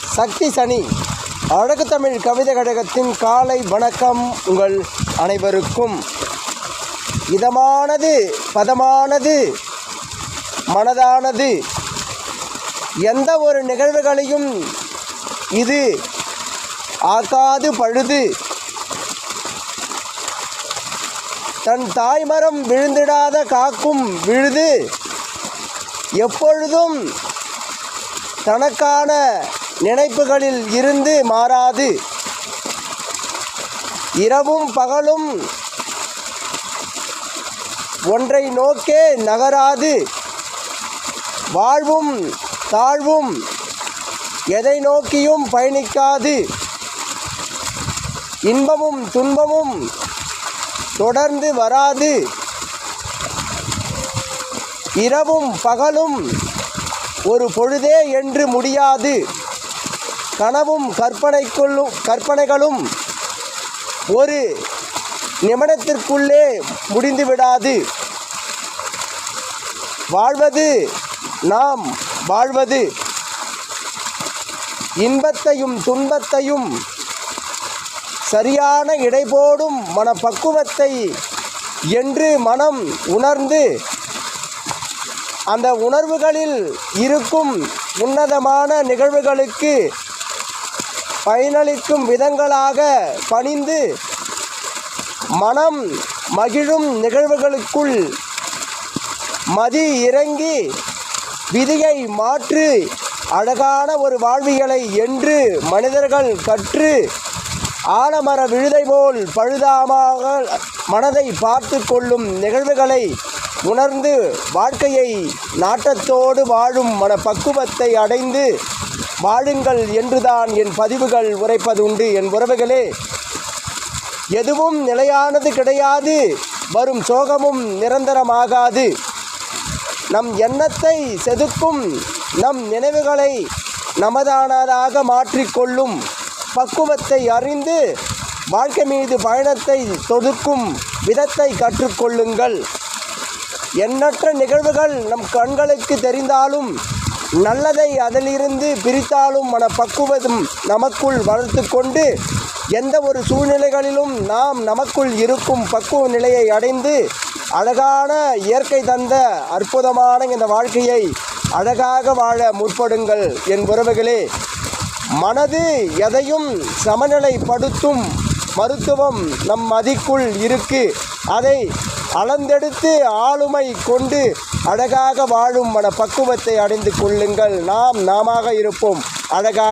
சக்தி சனி அழகு தமிழ் கவிதை கழகத்தின் காலை வணக்கம். உங்கள் அனைவருக்கும் இதமானது, பதமானது, மனதானது. எந்த ஒரு நிகழ்வுகளையும் இது ஆக்காது பழுது. தன் தாய்மரம் விழுந்திடாத காக்கும் விழுது. எப்பொழுதும் தனக்கான நினைப்புகளில் இருந்து மாறாது. இரவும் பகலும் ஒன்றை நோக்கே நகராது. வாழ்வும் தாழ்வும் எதை நோக்கியும் பயணிக்காது. இன்பமும் துன்பமும் தொடர்ந்து வராது. இரவும் பகலும் ஒரு பொழுதே என்று முடியாது. கனவும் கற்பனைகளும் ஒரு நிமிடத்திற்குள்ளே முடிந்துவிடாது. வாழ்வது நாம் வாழ்வது. இன்பத்தையும் துன்பத்தையும் சரியான இடைபோடும் மனப்பக்குவத்தை என்று மனம் உணர்ந்து அந்த உணர்வுகளில் இருக்கும் உன்னதமான நிகழ்வுகளுக்கு பயனளிக்கும் விதங்களாக பணிந்து மனம் மகிழும் நிகழ்வுகளுக்குள் மதி இறங்கி விதியை மாற்றி அழகான ஒரு வாழ்வியலை என்று மனிதர்கள் கற்று ஆலமர விழுதை போல் பழுதாமாக மனதை பார்த்து கொள்ளும் நிகழ்வுகளை உணர்ந்து வாழ்க்கையை நாட்டத்தோடு வாழும் மனப்பக்குவத்தை அடைந்து வாழுங்கள் என்றுதான் என் பதிவுகள் உரைப்பதுண்டு. என் உறவுகளே, எதுவும் நிலையானது கிடையாது. வரும் சோகமும் நிரந்தரமாகாது. நம் எண்ணத்தை செதுக்கும் நம் நினைவுகளை நமதானதாக மாற்றிக்கொள்ளும் பக்குவத்தை அறிந்து வாழ்க்கை மீது பயணத்தை தொடுக்கும் விதத்தை கற்றுக்கொள்ளுங்கள். எண்ணற்ற நிகழ்வுகள் நம் கண்களுக்கு தெரிந்தாலும் நல்லதை அதிலிருந்து பிரித்தாலும் மனப்பக்குவம் நமக்குள் வளர்த்து கொண்டு எந்த ஒரு சூழ்நிலைகளிலும் நாம் நமக்குள் இருக்கும் பக்குவ நிலையை அடைந்து அழகான இயற்கை தந்த அற்புதமான இந்த வாழ்க்கையை அழகாக வாழ முற்படுங்கள். என் உறவுகளே, மனது எதையும் சமநிலைப்படுத்தும் மருத்துவம் நம் மதிக்குள் இருக்கு. அதை அளந்தெடுத்து ஆளுமை கொண்டு அழகாக வாழும் மனப்பக்குவத்தை அடைந்து கொள்ளுங்கள். நாம் நாமாக இருப்போம். அழகாக